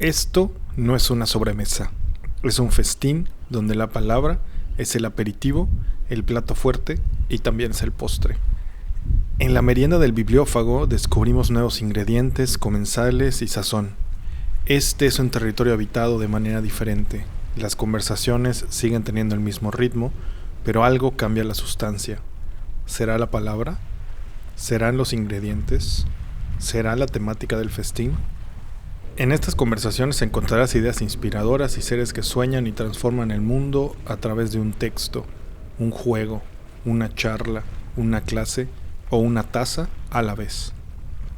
Esto no es una sobremesa, es un festín donde la palabra es el aperitivo, el plato fuerte y también es el postre. En la merienda del bibliófago descubrimos nuevos ingredientes, comensales y sazón. Este es un territorio habitado de manera diferente. Las conversaciones siguen teniendo el mismo ritmo, pero algo cambia la sustancia. ¿Será la palabra? ¿Serán los ingredientes? ¿Será la temática del festín? En estas conversaciones encontrarás ideas inspiradoras y seres que sueñan y transforman el mundo a través de un texto, un juego, una charla, una clase o una taza a la vez.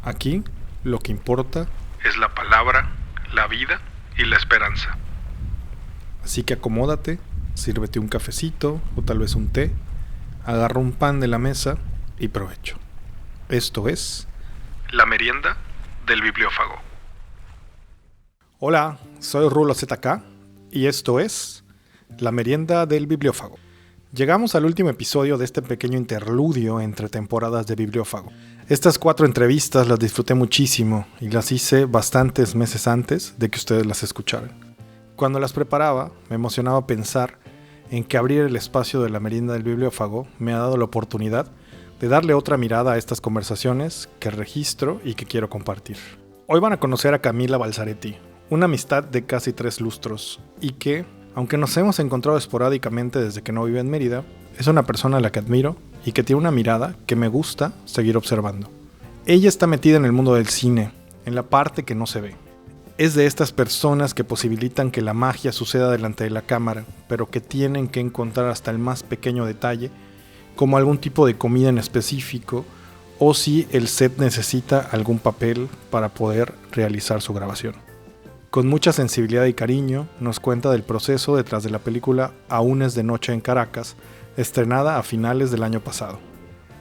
Aquí lo que importa es la palabra, la vida y la esperanza. Así que acomódate, sírvete un cafecito o tal vez un té, agarra un pan de la mesa y provecho. Esto es la merienda del bibliófago. Hola, soy Rulo ZK y esto es la merienda del bibliófago. Llegamos al último episodio de este pequeño interludio entre temporadas de bibliófago. Estas 4 entrevistas las disfruté muchísimo y las hice bastantes meses antes de que ustedes las escucharan. Cuando las preparaba, me emocionaba pensar en que abrir el espacio de la merienda del bibliófago me ha dado la oportunidad de darle otra mirada a estas conversaciones que registro y que quiero compartir. Hoy van a conocer a Camila Balzaretti, una amistad de casi 3 lustros y que, aunque nos hemos encontrado esporádicamente desde que no vive en Mérida, es una persona a la que admiro y que tiene una mirada que me gusta seguir observando. Ella está metida en el mundo del cine, en la parte que no se ve. Es de estas personas que posibilitan que la magia suceda delante de la cámara, pero que tienen que encontrar hasta el más pequeño detalle, como algún tipo de comida en específico, o si el set necesita algún papel para poder realizar su grabación. Con mucha sensibilidad y cariño, nos cuenta del proceso detrás de la película Aún es de noche en Caracas, estrenada a finales del año pasado.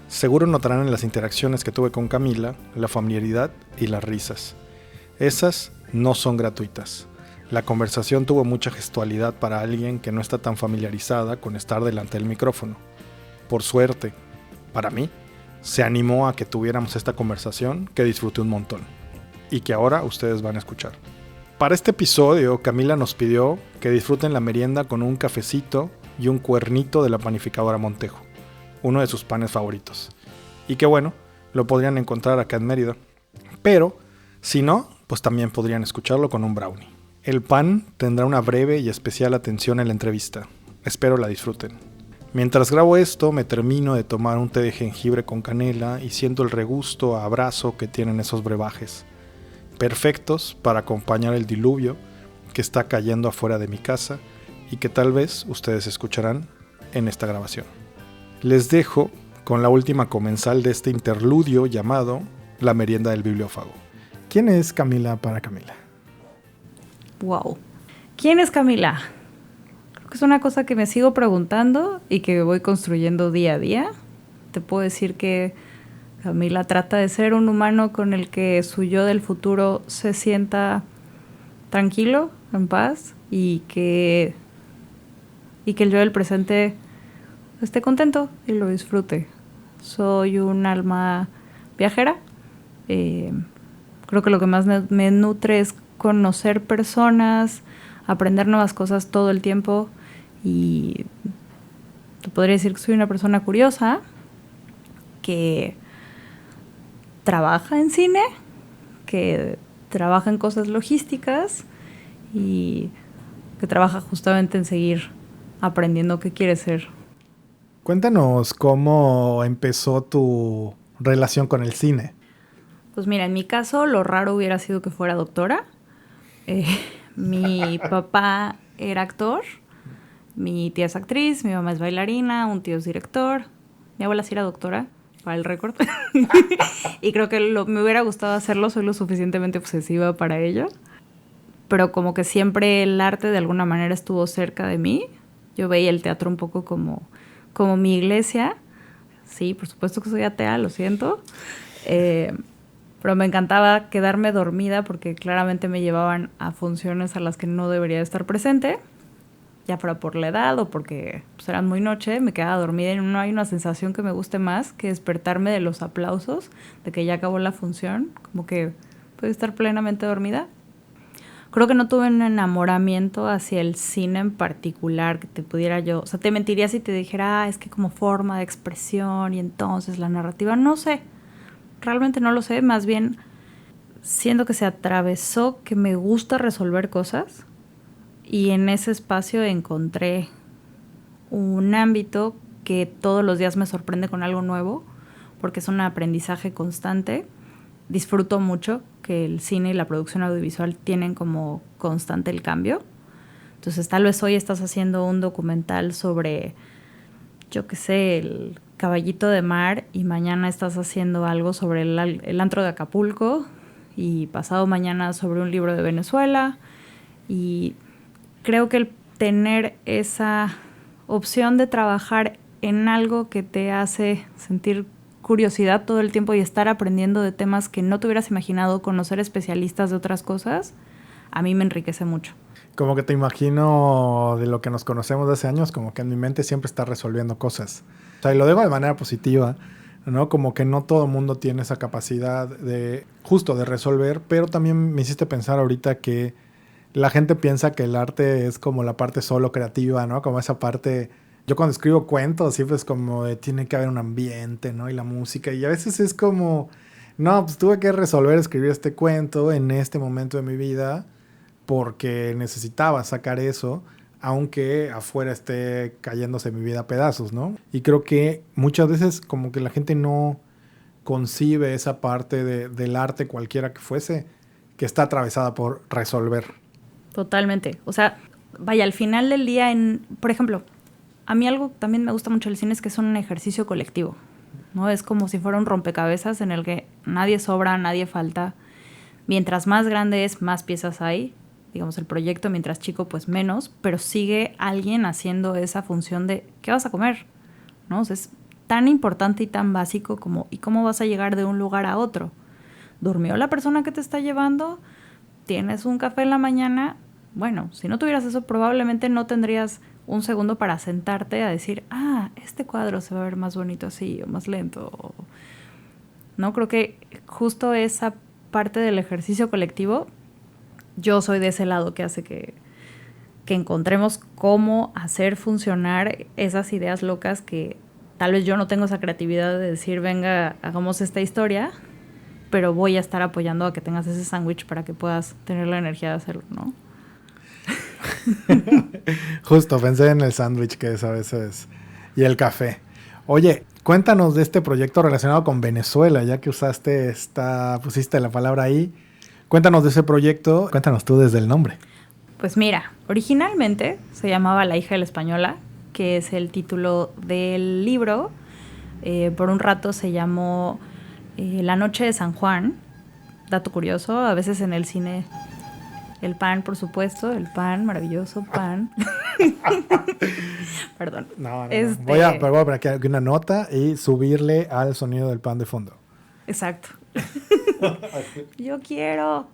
Seguro notarán en las interacciones que tuve con Camila la familiaridad y las risas. Esas no son gratuitas. La conversación tuvo mucha gestualidad para alguien que no está tan familiarizada con estar delante del micrófono. Por suerte, para mí, se animó a que tuviéramos esta conversación que disfruté un montón y que ahora ustedes van a escuchar. Para este episodio, Camila nos pidió que disfruten la merienda con un cafecito y un cuernito de la panificadora Montejo, uno de sus panes favoritos. Y que bueno, lo podrían encontrar acá en Mérida. Pero, si no, pues también podrían escucharlo con un brownie. El pan tendrá una breve y especial atención en la entrevista. Espero la disfruten. Mientras grabo esto, me termino de tomar un té de jengibre con canela y siento el regusto a abrazo que tienen esos brebajes. Perfectos para acompañar el diluvio que está cayendo afuera de mi casa y que tal vez ustedes escucharán en esta grabación. Les dejo con la última comensal de este interludio llamado la merienda del bibliófago. ¿Quién es Camila para Camila? Wow. ¿Quién es Camila? Creo que es una cosa que me sigo preguntando y que voy construyendo día a día. Te puedo decir que Camila trata de ser un humano con el que su yo del futuro se sienta tranquilo, en paz, y que el yo del presente esté contento y lo disfrute. Soy un alma viajera. Creo que lo que más me nutre es conocer personas, aprender nuevas cosas todo el tiempo, y te podría decir que soy una persona curiosa que trabaja en cine, que trabaja en cosas logísticas y que trabaja justamente en seguir aprendiendo qué quiere ser. Cuéntanos cómo empezó tu relación con el cine. Pues mira, en mi caso lo raro hubiera sido que fuera doctora. Mi papá era actor, mi tía es actriz, mi mamá es bailarina, un tío es director, mi abuela sí era doctora, para el récord. Y creo que me hubiera gustado hacerlo, soy lo suficientemente obsesiva para ello. Pero como que siempre el arte de alguna manera estuvo cerca de mí. Yo veía el teatro un poco como mi iglesia. Sí, por supuesto que soy atea, lo siento. Pero me encantaba quedarme dormida porque claramente me llevaban a funciones a las que no debería estar presente. Ya fuera por la edad o porque pues, eran muy noche, me quedaba dormida y no hay una sensación que me guste más que despertarme de los aplausos, de que ya acabó la función, como que puedo estar plenamente dormida. creo que no tuve un enamoramiento hacia el cine en particular que te pudiera yo, o sea, te mentiría si te dijera, es que como forma de expresión y entonces la narrativa, no sé, realmente no lo sé, más bien siento que se atravesó que me gusta resolver cosas y en ese espacio encontré un ámbito que todos los días me sorprende con algo nuevo, porque es un aprendizaje constante. Disfruto mucho que el cine y la producción audiovisual tienen como constante el cambio. Entonces, tal vez hoy estás haciendo un documental sobre, yo qué sé, el caballito de mar y mañana estás haciendo algo sobre el antro de Acapulco y pasado mañana sobre un libro de Venezuela. Y creo que el tener esa opción de trabajar en algo que te hace sentir curiosidad todo el tiempo y estar aprendiendo de temas que no te hubieras imaginado, conocer especialistas de otras cosas, a mí me enriquece mucho. Como que te imagino de lo que nos conocemos de hace años, como que en mi mente siempre está resolviendo cosas. O sea, y lo digo de manera positiva, ¿no? Como que no todo el mundo tiene esa capacidad de, justo, de resolver, pero también me hiciste pensar ahorita que la gente piensa que el arte es como la parte solo creativa, ¿no? Como esa parte. Yo cuando escribo cuentos siempre es como de, tiene que haber un ambiente, ¿no? Y la música. Y a veces es como, no, pues tuve que resolver escribir este cuento en este momento de mi vida porque necesitaba sacar eso, aunque afuera esté cayéndose mi vida a pedazos, ¿no? Y creo que muchas veces como que la gente no concibe esa parte del arte, cualquiera que fuese, que está atravesada por resolver. Totalmente. O sea, vaya, al final del día, por ejemplo, a mí algo que también me gusta mucho del cine es que es un ejercicio colectivo, ¿no? Es como si fuera un rompecabezas en el que nadie sobra, nadie falta. Mientras más grande es, más piezas hay. Digamos, el proyecto, mientras chico, pues menos. Pero sigue alguien haciendo esa función de ¿qué vas a comer? ¿No? O sea, es tan importante y tan básico como ¿y cómo vas a llegar de un lugar a otro? ¿Durmió la persona que te está llevando? ¿Tienes un café en la mañana? Bueno, si no tuvieras eso, probablemente no tendrías un segundo para sentarte a decir, este cuadro se va a ver más bonito así o más lento. No, creo que justo esa parte del ejercicio colectivo, yo soy de ese lado que hace que encontremos cómo hacer funcionar esas ideas locas que tal vez yo no tengo esa creatividad de decir, venga, hagamos esta historia, pero voy a estar apoyando a que tengas ese sándwich para que puedas tener la energía de hacerlo, ¿no? Justo, pensé en el sándwich que es a veces y el café. Oye, cuéntanos de este proyecto relacionado con Venezuela, ya que pusiste la palabra ahí. Cuéntanos de ese proyecto, cuéntanos tú desde el nombre. Pues mira, originalmente se llamaba La hija de la española, que es el título del libro. Por un rato se llamó La noche de San Juan. Dato curioso, a veces en el cine... El pan, por supuesto, el pan, maravilloso pan. Perdón. No. Voy a poner aquí una nota y subirle al sonido del pan de fondo. Exacto. Yo quiero.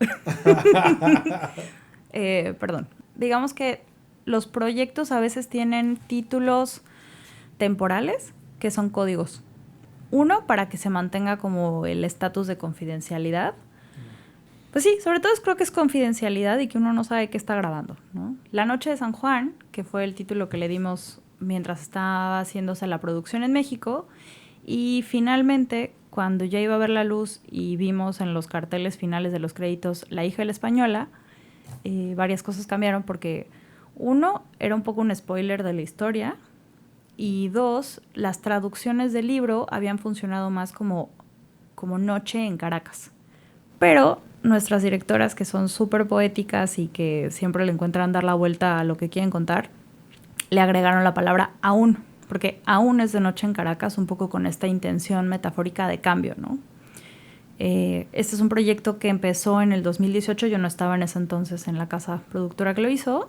Perdón. Digamos que los proyectos a veces tienen títulos temporales que son códigos. Uno, para que se mantenga como el estatus de confidencialidad. Pues sí, sobre todo creo que es confidencialidad y que uno no sabe qué está grabando, ¿no? La noche de San Juan, que fue el título que le dimos mientras estaba haciéndose la producción en México, y finalmente, cuando ya iba a ver la luz y vimos en los carteles finales de los créditos La hija de la española, varias cosas cambiaron porque, uno, era un poco un spoiler de la historia, y dos, las traducciones del libro habían funcionado más como Noche en Caracas. Pero nuestras directoras, que son súper poéticas y que siempre le encuentran dar la vuelta a lo que quieren contar, le agregaron la palabra aún, porque aún es de noche en Caracas, un poco con esta intención metafórica de cambio, ¿no? Este es un proyecto que empezó en el 2018, yo no estaba en ese entonces en la casa productora que lo hizo,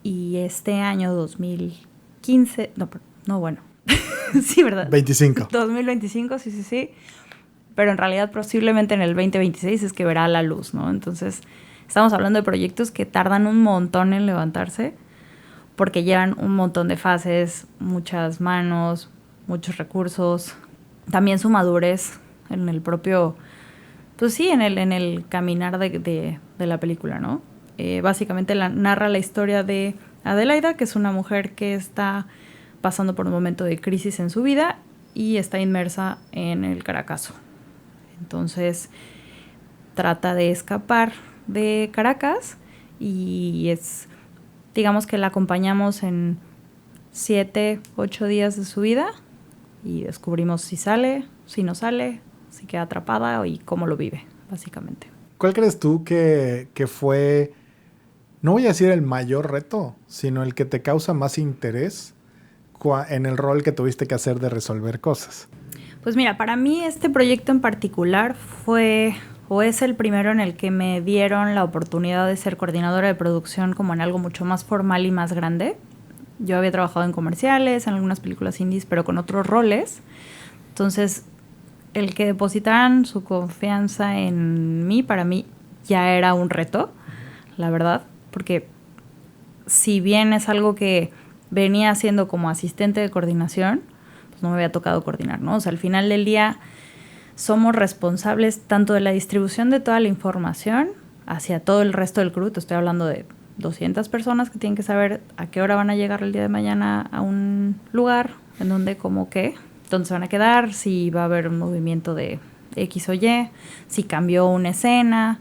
y este año 2015, sí, ¿verdad? 25. 2025, sí. Pero en realidad posiblemente en el 2026 es que verá la luz, ¿no? Entonces, estamos hablando de proyectos que tardan un montón en levantarse porque llevan un montón de fases, muchas manos, muchos recursos, también su madurez en el propio, pues sí, en el caminar de la película, ¿no? Básicamente narra la historia de Adelaida, que es una mujer que está pasando por un momento de crisis en su vida y está inmersa en el Caracazo. Entonces trata de escapar de Caracas y digamos que la acompañamos en 7, 8 días de su vida y descubrimos si sale, si no sale, si queda atrapada y cómo lo vive, básicamente. ¿Cuál crees tú que fue, no voy a decir el mayor reto, sino el que te causa más interés en el rol que tuviste que hacer de resolver cosas? Pues mira, para mí este proyecto en particular fue o es el primero en el que me dieron la oportunidad de ser coordinadora de producción como en algo mucho más formal y más grande. Yo había trabajado en comerciales, en algunas películas indies, pero con otros roles. Entonces, el que depositaran su confianza en mí, para mí ya era un reto, la verdad, porque si bien es algo que venía haciendo como asistente de coordinación, pues no me había tocado coordinar, ¿no? O sea, al final del día somos responsables tanto de la distribución de toda la información hacia todo el resto del crew. Te estoy hablando de 200 personas que tienen que saber a qué hora van a llegar el día de mañana a un lugar, en dónde, cómo, qué, dónde se van a quedar, si va a haber un movimiento de X o Y, si cambió una escena.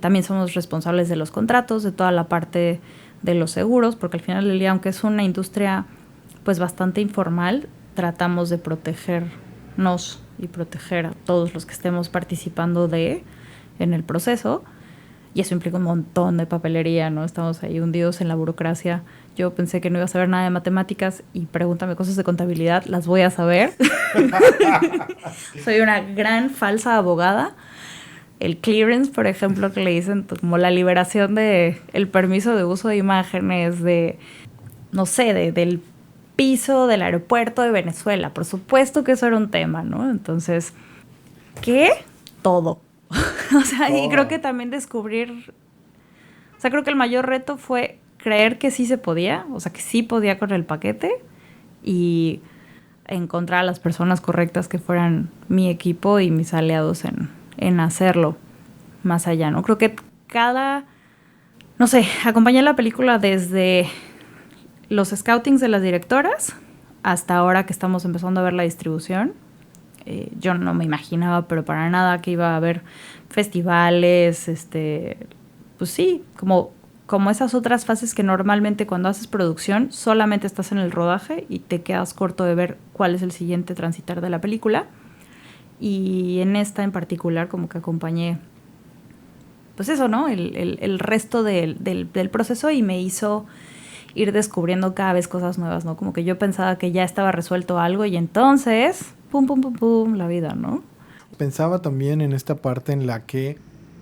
También somos responsables de los contratos, de toda la parte de los seguros, porque al final del día, aunque es una industria pues bastante informal, tratamos de protegernos y proteger a todos los que estemos participando en el proceso, y eso implica un montón de papelería, ¿no? Estamos ahí hundidos en la burocracia. Yo pensé que no iba a saber nada de matemáticas y pregúntame cosas de contabilidad, las voy a saber. Soy una gran falsa abogada. El clearance, por ejemplo, que le dicen como la liberación de el permiso de uso de imágenes de, no sé, del piso del aeropuerto de Venezuela. Por supuesto que eso era un tema, ¿no? Entonces, ¿qué? Todo. O sea, y creo que también descubrir... O sea, creo que el mayor reto fue creer que sí se podía, o sea, que sí podía con el paquete y encontrar a las personas correctas que fueran mi equipo y mis aliados en hacerlo más allá, ¿no? Creo que no sé, acompañé la película desde los scoutings de las directoras hasta ahora que estamos empezando a ver la distribución. Yo no me imaginaba, pero para nada, que iba a haber festivales, pues sí, como esas otras fases que normalmente cuando haces producción solamente estás en el rodaje y te quedas corto de ver cuál es el siguiente transitar de la película. Y en esta en particular como que acompañé, pues eso, ¿no? El resto del proceso y me hizo ir descubriendo cada vez cosas nuevas, ¿no? Como que yo pensaba que ya estaba resuelto algo y entonces, pum, pum, pum, pum, la vida, ¿no? Pensaba también en esta parte en la que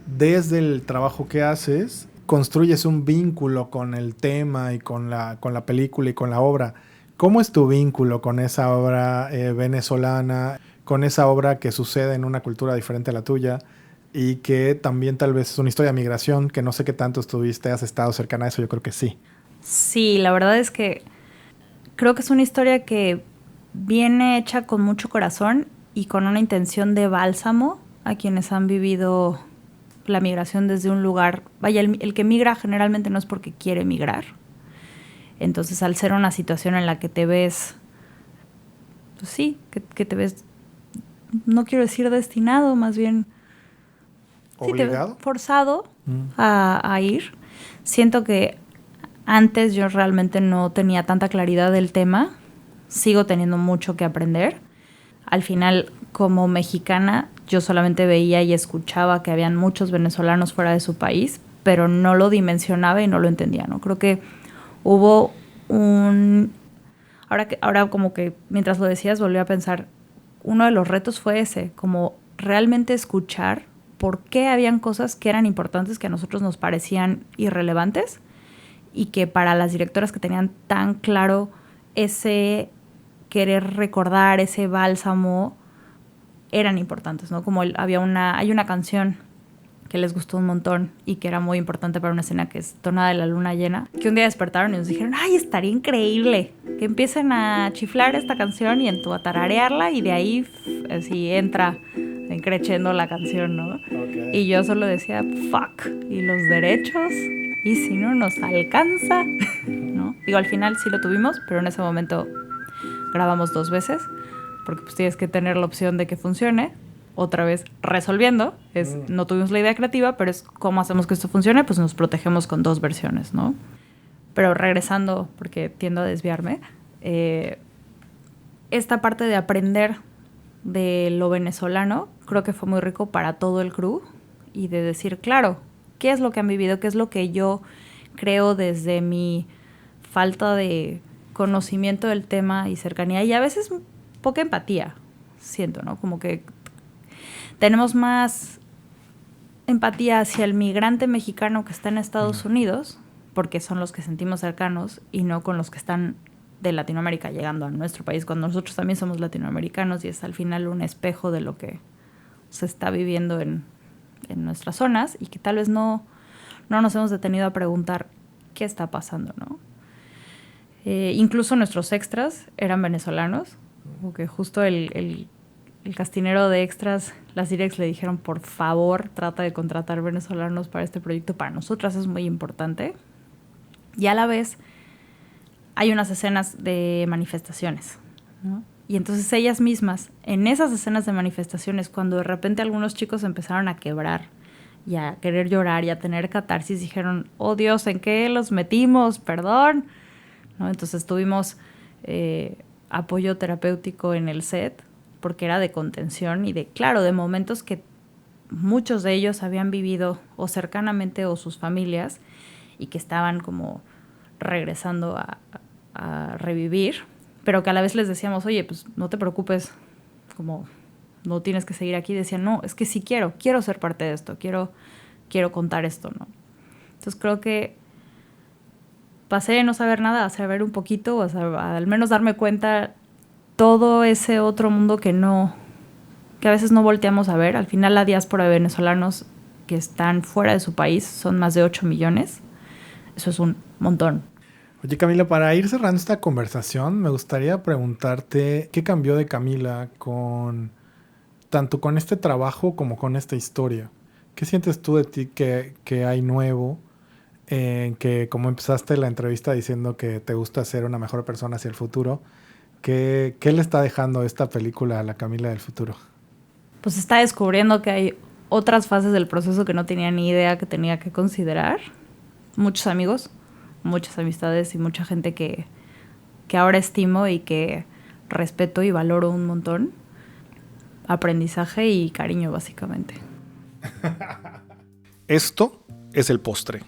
desde el trabajo que haces construyes un vínculo con el tema y con la película y con la obra. ¿Cómo es tu vínculo con esa obra venezolana, con esa obra que sucede en una cultura diferente a la tuya y que también tal vez es una historia de migración, que no sé qué tanto has estado cercana a eso? Yo creo que sí. Sí, la verdad es que creo que es una historia que viene hecha con mucho corazón y con una intención de bálsamo a quienes han vivido la migración desde un lugar. Vaya, el que migra generalmente no es porque quiere migrar. Entonces, al ser una situación en la que te ves, pues sí, que te ves, no quiero decir destinado, más bien ¿Obligado? Sí, forzado a ir. Siento que antes yo realmente no tenía tanta claridad del tema. Sigo teniendo mucho que aprender. Al final, como mexicana, yo solamente veía y escuchaba que habían muchos venezolanos fuera de su país, pero no lo dimensionaba y no lo entendía, ¿no? Creo que hubo Ahora como que mientras lo decías volví a pensar, uno de los retos fue ese, como realmente escuchar por qué habían cosas que eran importantes que a nosotros nos parecían irrelevantes y que para las directoras que tenían tan claro ese querer recordar, ese bálsamo, eran importantes, ¿no? Como hay una canción que les gustó un montón y que era muy importante para una escena que es Tonada de la Luna Llena, que un día despertaron y nos dijeron, ¡ay, estaría increíble que empiecen a chiflar esta canción y a tararearla! Y de ahí así entra creciendo la canción, ¿no? Okay. Y yo solo decía, fuck, ¿y los derechos? y si no nos alcanza, ¿no? Digo, al final sí lo tuvimos, pero en ese momento grabamos 2 veces, porque pues tienes que tener la opción de que funcione. Otra vez resolviendo, no tuvimos la idea creativa, pero es cómo hacemos que esto funcione, pues nos protegemos con 2 versiones, ¿no? Pero regresando, porque tiendo a desviarme, esta parte de aprender de lo venezolano creo que fue muy rico para todo el crew, y de decir, claro, ¿qué es lo que han vivido? ¿Qué es lo que yo creo desde mi falta de conocimiento del tema y cercanía? Y a veces poca empatía, siento, ¿no? Como que tenemos más empatía hacia el migrante mexicano que está en Estados Unidos, porque son los que sentimos cercanos, y no con los que están de Latinoamérica llegando a nuestro país, cuando nosotros también somos latinoamericanos, y es al final un espejo de lo que se está viviendo en nuestras zonas, y que tal vez no nos hemos detenido a preguntar qué está pasando, ¿no? Incluso nuestros extras eran venezolanos, porque justo el castinero de extras, las directs le dijeron, por favor, trata de contratar venezolanos para este proyecto. Para nosotras es muy importante. Y a la vez hay unas escenas de manifestaciones, ¿no? Y entonces ellas mismas, en esas escenas de manifestaciones, cuando de repente algunos chicos empezaron a quebrar y a querer llorar y a tener catarsis, dijeron, oh Dios, ¿en qué los metimos? Perdón, ¿no? Entonces tuvimos apoyo terapéutico en el set, porque era de contención y de momentos que muchos de ellos habían vivido o cercanamente o sus familias, y que estaban como regresando a revivir, pero que a la vez les decíamos, oye, pues no te preocupes, como no tienes que seguir aquí. Decían, no, es que sí quiero ser parte de esto, quiero contar esto, ¿no? Entonces creo que pasé de no saber nada a saber un poquito, o a al menos darme cuenta todo ese otro mundo que a veces no volteamos a ver. Al final la diáspora de venezolanos que están fuera de su país son más de 8 millones. Eso es un montón. Oye, Camila, para ir cerrando esta conversación, me gustaría preguntarte qué cambió de Camila tanto con este trabajo como con esta historia. ¿Qué sientes tú de ti que hay nuevo? Que como empezaste la entrevista diciendo que te gusta ser una mejor persona hacia el futuro, ¿qué le está dejando esta película a la Camila del futuro? Pues está descubriendo que hay otras fases del proceso que no tenía ni idea que tenía que considerar. Muchos amigos, muchas amistades y mucha gente que ahora estimo y que respeto y valoro un montón. Aprendizaje y cariño, básicamente. Esto es el postre.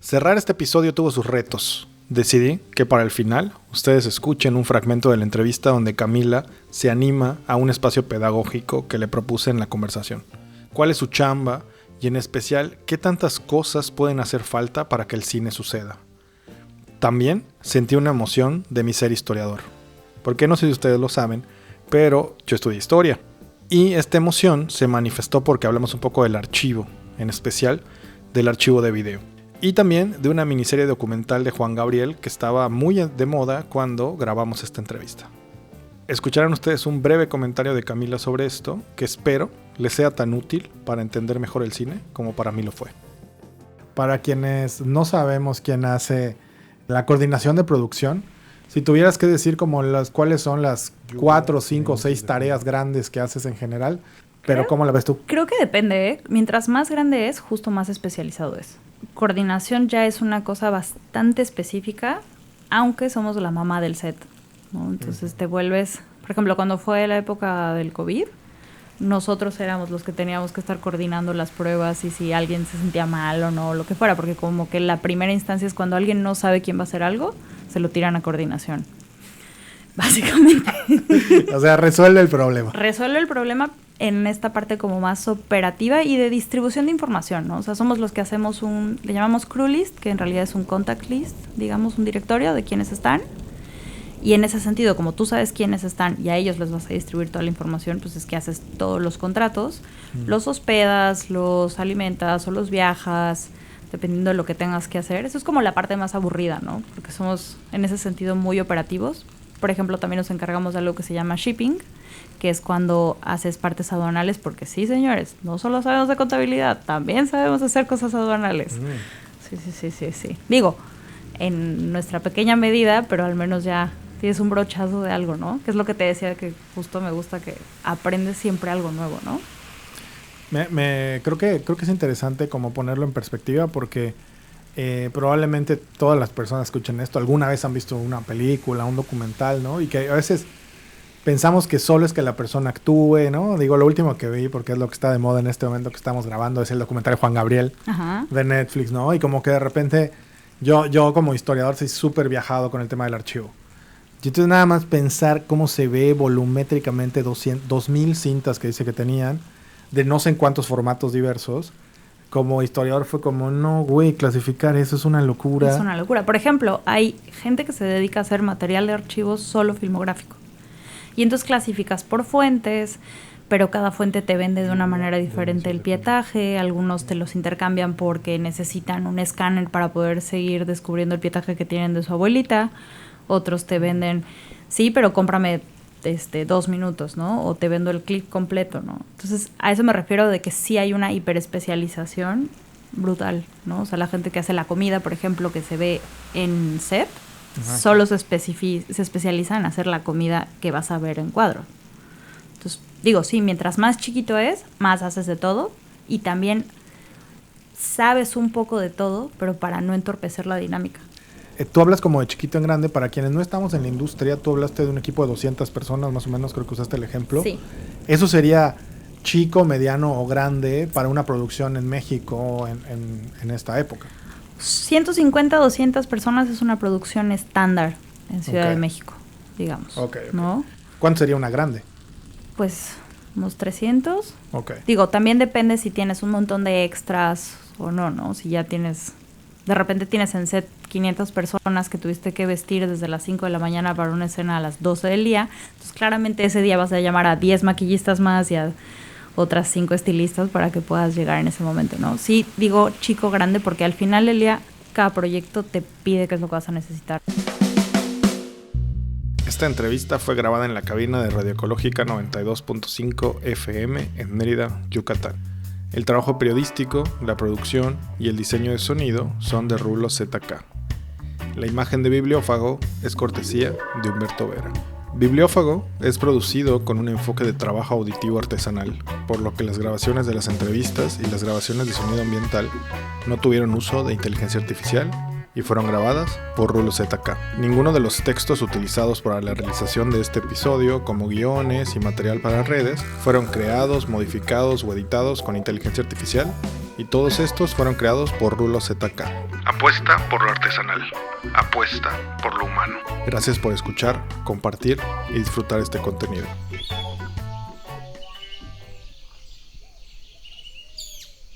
Cerrar este episodio tuvo sus retos. Decidí que para el final ustedes escuchen un fragmento de la entrevista donde Camila se anima a un espacio pedagógico que le propuse en la conversación. ¿Cuál es su chamba? Y en especial, ¿qué tantas cosas pueden hacer falta para que el cine suceda? También sentí una emoción de mi ser historiador. Porque no sé si ustedes lo saben, pero yo estudié historia. Y esta emoción se manifestó porque hablamos un poco del archivo, en especial del archivo de video. Y también de una miniserie documental de Juan Gabriel que estaba muy de moda cuando grabamos esta entrevista. Escucharán ustedes un breve comentario de Camila sobre esto, que espero les sea tan útil para entender mejor el cine como para mí lo fue. Para quienes no sabemos quién hace la coordinación de producción, si tuvieras que decir como cuáles son las 4, 5 o 6 tareas grandes que haces en general, pero ¿cómo la ves tú? Creo que depende, ¿eh? Mientras más grande es, justo más especializado es. Coordinación ya es una cosa bastante específica, aunque somos la mamá del set, ¿no? Entonces te vuelves, por ejemplo, cuando fue la época del COVID, nosotros éramos los que teníamos que estar coordinando las pruebas y si alguien se sentía mal o no, lo que fuera, porque como que la primera instancia es cuando alguien no sabe quién va a hacer algo, se lo tiran a coordinación. Básicamente. O sea, resuelve el problema. Resuelve el problema en esta parte como más operativa y de distribución de información, ¿no? O sea, somos los que hacemos le llamamos crew list, que en realidad es un contact list, digamos un directorio de quiénes están. Y en ese sentido, como tú sabes quiénes están y a ellos les vas a distribuir toda la información, pues es que haces todos los contratos, los hospedas, los alimentas o los viajas, dependiendo de lo que tengas que hacer. Eso es como la parte más aburrida, ¿no? Porque somos en ese sentido muy operativos. Por ejemplo, también nos encargamos de algo que se llama shipping, que es cuando haces partes aduanales, porque sí, señores, no solo sabemos de contabilidad, también sabemos hacer cosas aduanales. Sí. Digo, en nuestra pequeña medida, pero al menos ya tienes un brochazo de algo, ¿no? Que es lo que te decía, que justo me gusta que aprendes siempre algo nuevo, ¿no? Creo que es interesante como ponerlo en perspectiva porque probablemente todas las personas que escuchen esto alguna vez han visto una película, un documental, ¿no? Y que a veces pensamos que solo es que la persona actúe, ¿no? Digo, lo último que vi, porque es lo que está de moda en este momento que estamos grabando, es el documental de Juan Gabriel. Ajá. De Netflix, ¿no? Y como que de repente yo como historiador soy súper viajado con el tema del archivo. Y entonces nada más pensar cómo se ve volumétricamente 2000 cintas que dice que tenían, de no sé en cuántos formatos diversos, como historiador fue como, no, güey, clasificar eso es una locura. Es una locura. Por ejemplo, hay gente que se dedica a hacer material de archivos solo filmográfico. Y entonces clasificas por fuentes, pero cada fuente te vende de una manera diferente el pietaje. Algunos te los intercambian porque necesitan un escáner para poder seguir descubriendo el pietaje que tienen de su abuelita. Otros te venden, sí, pero cómprame 2 minutos, ¿no? O te vendo el clip completo, ¿no? Entonces, a eso me refiero de que sí hay una hiperespecialización brutal, ¿no? O sea, la gente que hace la comida, por ejemplo, que se ve en set, ajá, solo se especializa en hacer la comida que vas a ver en cuadro. Entonces, digo, sí, mientras más chiquito es, más haces de todo y también sabes un poco de todo, pero para no entorpecer la dinámica. Tú hablas como de chiquito en grande. Para quienes no estamos en la industria, tú hablaste de un equipo de 200 personas, más o menos, creo que usaste el ejemplo. Sí. ¿Eso sería chico, mediano o grande para una producción en México en esta época? 150, 200 personas es una producción estándar en Ciudad de México, digamos. Okay. ¿No? ¿Cuánto sería una grande? Pues unos 300. Okay. Digo, también depende si tienes un montón de extras o no, ¿no? Si ya tienes... De repente tienes en set 500 personas que tuviste que vestir desde las 5 de la mañana para una escena a las 12 del día. Entonces, claramente ese día vas a llamar a 10 maquillistas más y a otras 5 estilistas para que puedas llegar en ese momento, ¿no? Sí, digo chico, grande, porque al final del día cada proyecto te pide qué es lo que vas a necesitar. Esta entrevista fue grabada en la cabina de Radio Ecológica 92.5 FM en Mérida, Yucatán. El trabajo periodístico, la producción y el diseño de sonido son de Rulo ZK. La imagen de Bibliófago es cortesía de Humberto Vera. Bibliófago es producido con un enfoque de trabajo auditivo artesanal, por lo que las grabaciones de las entrevistas y las grabaciones de sonido ambiental no tuvieron uso de inteligencia artificial y fueron grabadas por Rulo ZK. Ninguno de los textos utilizados para la realización de este episodio, como guiones y material para redes, fueron creados, modificados o editados con inteligencia artificial, y todos estos fueron creados por Rulo ZK. Apuesta por lo artesanal. Apuesta por lo humano. Gracias por escuchar, compartir y disfrutar este contenido.